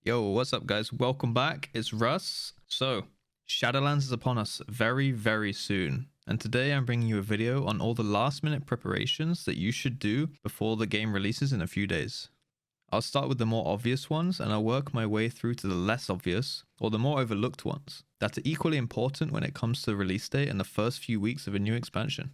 Yo, what's up guys? Welcome back. It's Russ. So, Shadowlands is upon us very, very soon. And today I'm bringing you a video on all the last minute preparations that you should do before the game releases in a few days. I'll start with the more obvious ones and I'll work my way through to the less obvious or the more overlooked ones that are equally important when it comes to the release date and the first few weeks of a new expansion.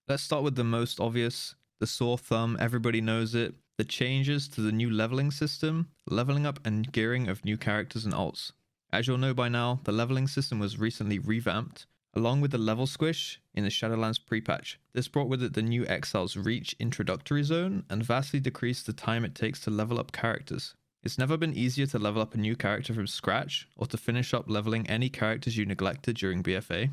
Let's start with the most obvious, the sore thumb, everybody knows it. The changes to the new leveling system, leveling up and gearing of new characters and alts. As you'll know by now, the leveling system was recently revamped, along with the level squish in the Shadowlands pre-patch. This brought with it the new Exile's Reach introductory zone and vastly decreased the time it takes to level up characters. It's never been easier to level up a new character from scratch or to finish up leveling any characters you neglected during BFA.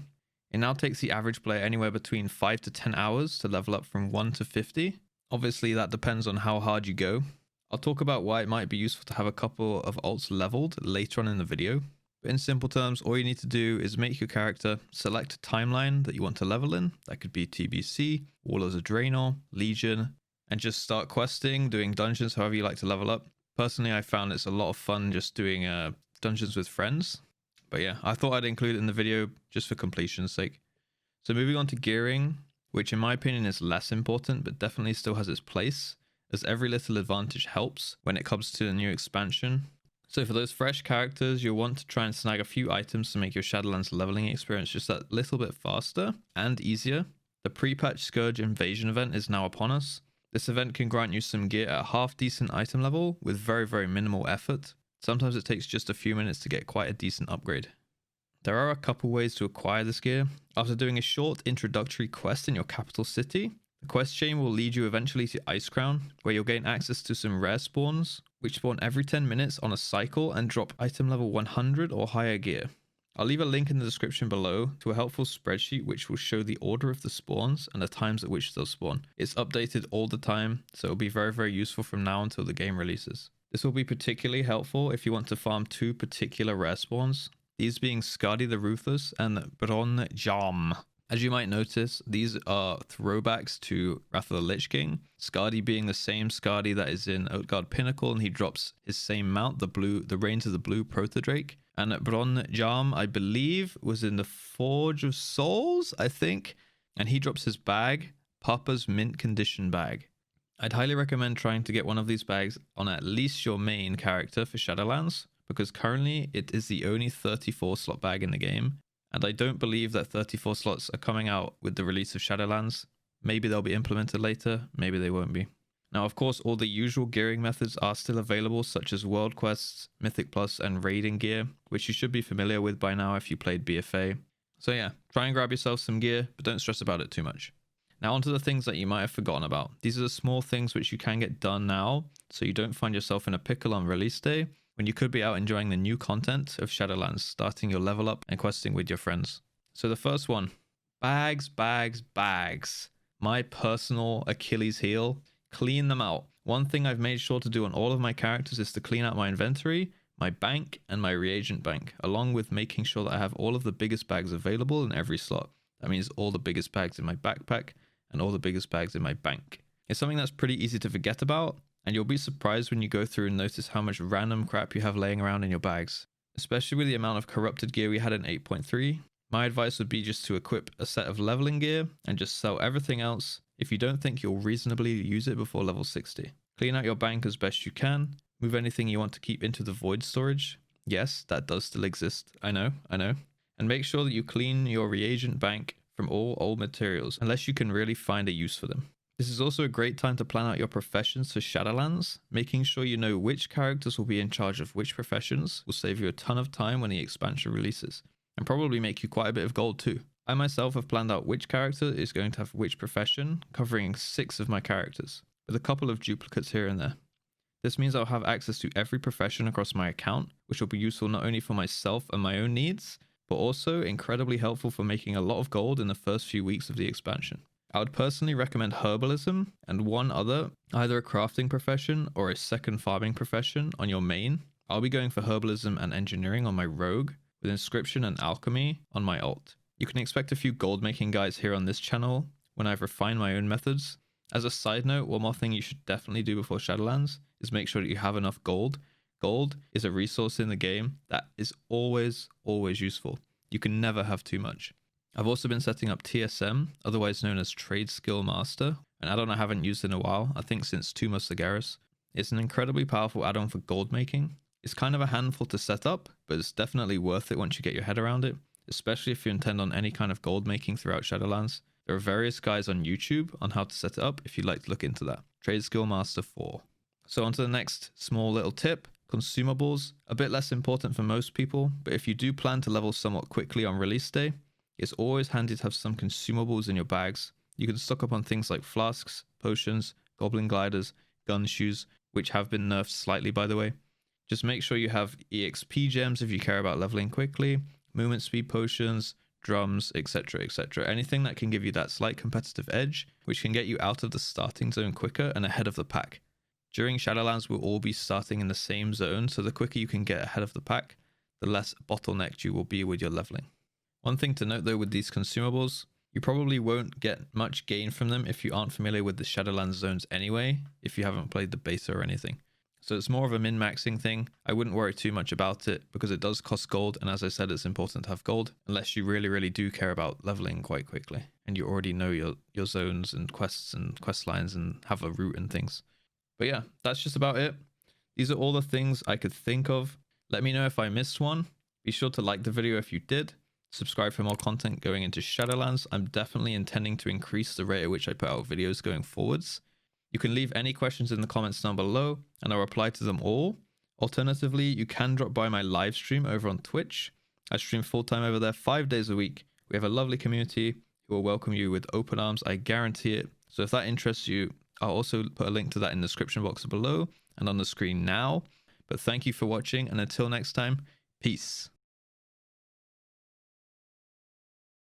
It now takes the average player anywhere between 5 to 10 hours to level up from 1 to 50. Obviously, that depends on how hard you go. I'll talk about why it might be useful to have a couple of alts leveled later on in the video. But in simple terms, all you need to do is make your character, select a timeline that you want to level in. That could be TBC, Warlords of Draenor, Legion, and just start questing, doing dungeons, however you like to level up. Personally, I found it's a lot of fun just doing dungeons with friends. But yeah, I thought I'd include it in the video just for completion's sake. So moving on to gearing, which in my opinion is less important, but definitely still has its place, as every little advantage helps when it comes to the new expansion. So for those fresh characters, you'll want to try and snag a few items to make your Shadowlands leveling experience just that little bit faster and easier. The pre-patch Scourge Invasion event is now upon us. This event can grant you some gear at a half decent item level with very, very minimal effort. Sometimes it takes just a few minutes to get quite a decent upgrade. There are a couple ways to acquire this gear. After doing a short introductory quest in your capital city, the quest chain will lead you eventually to Icecrown, where you'll gain access to some rare spawns, which spawn every 10 minutes on a cycle and drop item level 100 or higher gear. I'll leave a link in the description below to a helpful spreadsheet which will show the order of the spawns and the times at which they'll spawn. It's updated all the time, so it'll be very, very useful from now until the game releases. This will be particularly helpful if you want to farm two particular rare spawns, these being Skadi the Ruthless and Bron Jam. As you might notice, these are throwbacks to Wrath of the Lich King. Skadi being the same Skadi that is in Outguard Pinnacle, and he drops his same mount, the Reigns of the Blue Proto-Drake. And Bron Jam, I believe, was in the Forge of Souls, I think. And he drops his bag, Papa's Mint Condition bag. I'd highly recommend trying to get one of these bags on at least your main character for Shadowlands, because currently it is the only 34 slot bag in the game, and I don't believe that 34 slots are coming out with the release of Shadowlands. Maybe they'll be implemented later, maybe they won't be. Now of course all the usual gearing methods are still available, such as World Quests, Mythic Plus and Raiding gear, which you should be familiar with by now if you played BFA. So yeah, try and grab yourself some gear, but don't stress about it too much. Now onto the things that you might have forgotten about. These are the small things which you can get done now, so you don't find yourself in a pickle on release day, when you could be out enjoying the new content of Shadowlands, starting your level up and questing with your friends. So the first one, bags, bags, bags. My personal Achilles heel, clean them out. One thing I've made sure to do on all of my characters is to clean out my inventory, my bank, and my reagent bank, along with making sure that I have all of the biggest bags available in every slot. That means all the biggest bags in my backpack and all the biggest bags in my bank. It's something that's pretty easy to forget about, and you'll be surprised when you go through and notice how much random crap you have laying around in your bags. Especially with the amount of corrupted gear we had in 8.3, my advice would be just to equip a set of leveling gear and just sell everything else if you don't think you'll reasonably use it before level 60. Clean out your bank as best you can, move anything you want to keep into the void storage. Yes, that does still exist, I know. And make sure that you clean your reagent bank from all old materials, unless you can really find a use for them. This is also a great time to plan out your professions for Shadowlands. Making sure you know which characters will be in charge of which professions will save you a ton of time when the expansion releases, and probably make you quite a bit of gold too. I myself have planned out which character is going to have which profession, covering 6 of my characters, with a couple of duplicates here and there. This means I'll have access to every profession across my account, which will be useful not only for myself and my own needs, but also incredibly helpful for making a lot of gold in the first few weeks of the expansion. I would personally recommend herbalism and one other, either a crafting profession or a second farming profession on your main. I'll be going for herbalism and engineering on my rogue, with inscription and alchemy on my alt. You can expect a few gold making guides here on this channel when I've refined my own methods. As a side note, one more thing you should definitely do before Shadowlands is make sure that you have enough gold. gold is a resource in the game that is always useful. You can never have too much. I've also been setting up TSM, otherwise known as Trade Skill Master, an add-on I haven't used in a while, I think since Tuma Sagaris. It's an incredibly powerful add-on for gold making. It's kind of a handful to set up, but it's definitely worth it once you get your head around it, especially if you intend on any kind of gold making throughout Shadowlands. There are various guides on YouTube on how to set it up if you'd like to look into that. Trade Skill Master 4. So on to the next small little tip. Consumables, a bit less important for most people, but if you do plan to level somewhat quickly on release day, it's always handy to have some consumables in your bags. You can stock up on things like flasks, potions, goblin gliders, gun shoes, which have been nerfed slightly by the way. Just make sure you have EXP gems if you care about leveling quickly, movement speed potions, drums, etc, etc. Anything that can give you that slight competitive edge, which can get you out of the starting zone quicker and ahead of the pack. During Shadowlands, we'll all be starting in the same zone, so the quicker you can get ahead of the pack, the less bottlenecked you will be with your leveling. One thing to note though with these consumables, you probably won't get much gain from them if you aren't familiar with the Shadowlands zones anyway, if you haven't played the beta or anything. So it's more of a min-maxing thing. I wouldn't worry too much about it because it does cost gold, and as I said, it's important to have gold unless you really do care about leveling quite quickly and you already know your zones and quests and quest lines and have a route and things. But yeah, that's just about it. These are all the things I could think of. Let me know if I missed one. Be sure to like the video if you did. Subscribe for more content going into Shadowlands. I'm definitely intending to increase the rate at which I put out videos going forwards. You can leave any questions in the comments down below and I'll reply to them all. Alternatively, you can drop by my live stream over on Twitch. I stream full-time over there 5 days a week. We have a lovely community who will welcome you with open arms, I guarantee it. So if that interests you, I'll also put a link to that in the description box below and on the screen now. But thank you for watching, and until next time, peace.